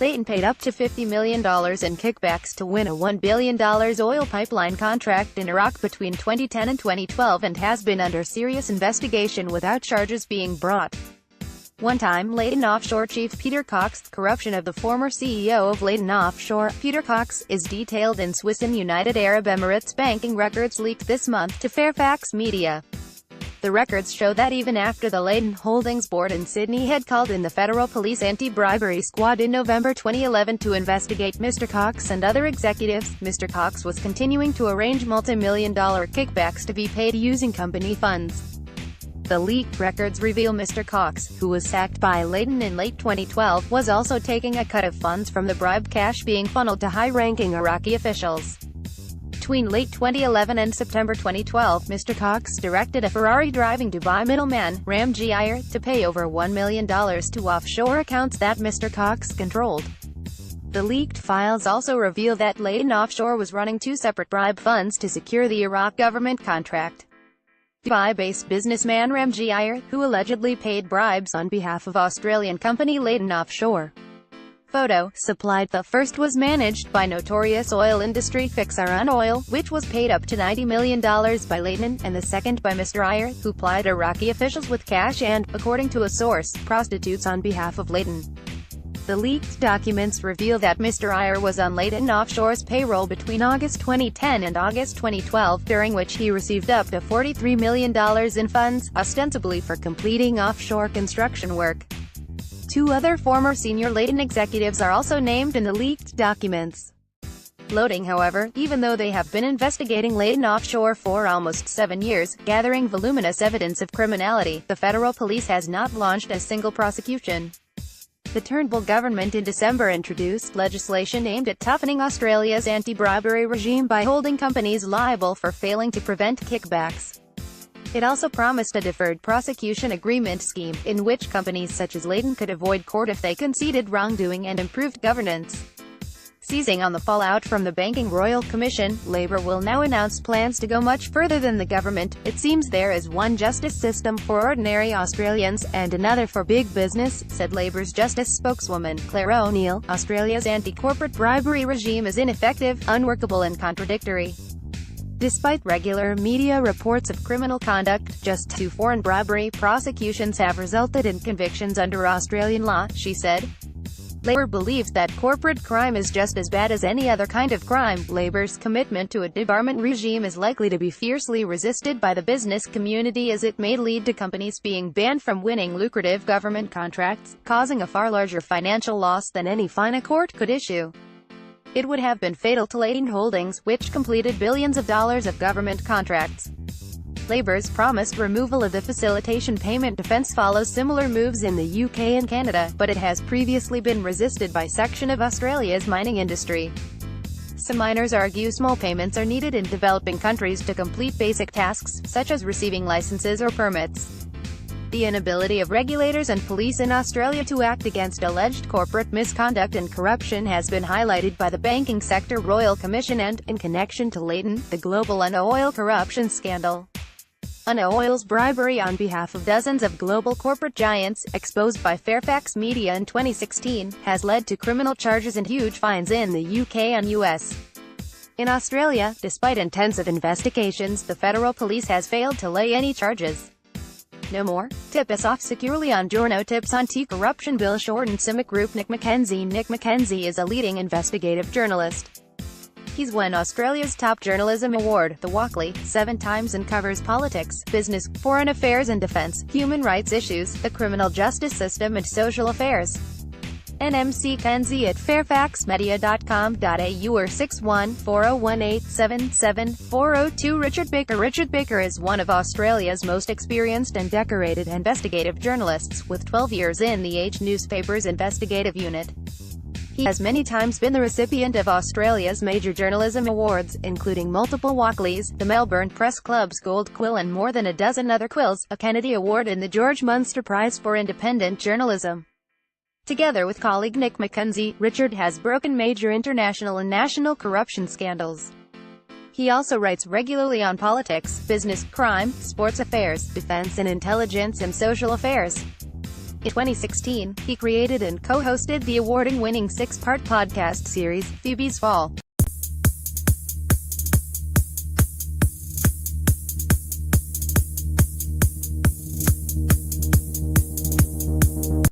Leighton paid up to $50 million in kickbacks to win a $1 billion oil pipeline contract in Iraq between 2010 and 2012 and has been under serious investigation without charges being brought. One-time Leighton Offshore chief Peter CoxThe corruption of the former CEO of Leighton Offshore, Peter CoxThe, is detailed in Swiss and United Arab Emirates banking records leaked this month to Fairfax Media. The records show that even after the Leighton Holdings board in Sydney had called in the Federal Police Anti-Bribery Squad in November 2011 to investigate Mr. CoxThe and other executives, Mr. CoxThe was continuing to arrange multi-million-dollar kickbacks to be paid using company funds. The leaked records reveal Mr. CoxThe, who was sacked by Leighton in late 2012, was also taking a cut of funds from the bribe cash being funneled to high-ranking Iraqi officials. Between late 2011 and September 2012, Mr. CoxThe directed a Ferrari-driving Dubai middleman, Ramji Iyer, to pay over $1 million to offshore accounts that Mr. CoxThe controlled. The leaked files also reveal that Leighton Offshore was running two separate bribe funds to secure the Iraq government contract. Dubai-based businessman Ramji Iyer, who allegedly paid bribes on behalf of Australian company Leighton Offshore. Photo supplied. The first was managed by notorious oil industry fixer Unoil, which was paid up to $90 million by Leighton, and the second by Mr. Iyer, who plied Iraqi officials with cash and, according to a source, prostitutes on behalf of Leighton. The leaked documents reveal that Mr. Iyer was on Leighton Offshore's payroll between August 2010 and August 2012, during which he received up to $43 million in funds, ostensibly for completing offshore construction work. Two other former senior Leighton executives are also named in the leaked documents. Floating, however, even though they have been investigating Leighton Offshore for almost 7 years, gathering voluminous evidence of criminality, the federal police has not launched a single prosecution. The Turnbull government in December introduced legislation aimed at toughening Australia's anti-bribery regime by holding companies liable for failing to prevent kickbacks. It also promised a deferred prosecution agreement scheme, in which companies such as Leighton could avoid court if they conceded wrongdoing and improved governance. Seizing on the fallout from the Banking Royal Commission, Labour will now announce plans to go much further than the government. It seems there is one justice system for ordinary Australians, and another for big business, said Labour's Justice spokeswoman, Claire O'Neill. Australia's anti-corporate bribery regime is ineffective, unworkable and contradictory. Despite regular media reports of criminal conduct, just 2 foreign bribery prosecutions have resulted in convictions under Australian law, she said. Labour believes that corporate crime is just as bad as any other kind of crime. Labour's commitment to a debarment regime is likely to be fiercely resisted by the business community, as it may lead to companies being banned from winning lucrative government contracts, causing a far larger financial loss than any fine a court could issue. It would have been fatal to Leighton Holdings, which completed billions of dollars of government contracts. Labour's promised removal of the facilitation payment defence follows similar moves in the UK and Canada, but it has previously been resisted by section of Australia's mining industry. Some miners argue small payments are needed in developing countries to complete basic tasks, such as receiving licenses or permits. The inability of regulators and police in Australia to act against alleged corporate misconduct and corruption has been highlighted by the Banking Sector Royal Commission and, in connection to Leighton, the global Unoil corruption scandal. Unoil's bribery on behalf of dozens of global corporate giants, exposed by Fairfax Media in 2016, has led to criminal charges and huge fines in the UK and US. In Australia, despite intensive investigations, the federal police has failed to lay any charges. No more? Tip us off securely on Giorno Tips Anti-Corruption Bill. Shorten CIMIC Group. Nick McKenzie. Nick McKenzie is a leading investigative journalist. He's won Australia's top journalism award, the Walkley, 7 times, and covers politics, business, foreign affairs and defence, human rights issues, the criminal justice system and social affairs. NMC Kenzie at fairfaxmedia.com.au or 614018774002. Richard Baker. Richard Baker is one of Australia's most experienced and decorated investigative journalists, with 12 years in the Age newspaper's investigative unit. He has many times been the recipient of Australia's major journalism awards, including multiple Walkleys, the Melbourne Press Club's Gold Quill and more than a dozen other quills, a Kennedy Award and the George Munster Prize for Independent Journalism. Together with colleague Nick McKenzie, Richard has broken major international and national corruption scandals. He also writes regularly on politics, business, crime, sports affairs, defense and intelligence and social affairs. In 2016, he created and co-hosted the award-winning six-part podcast series, Phoebe's Fall.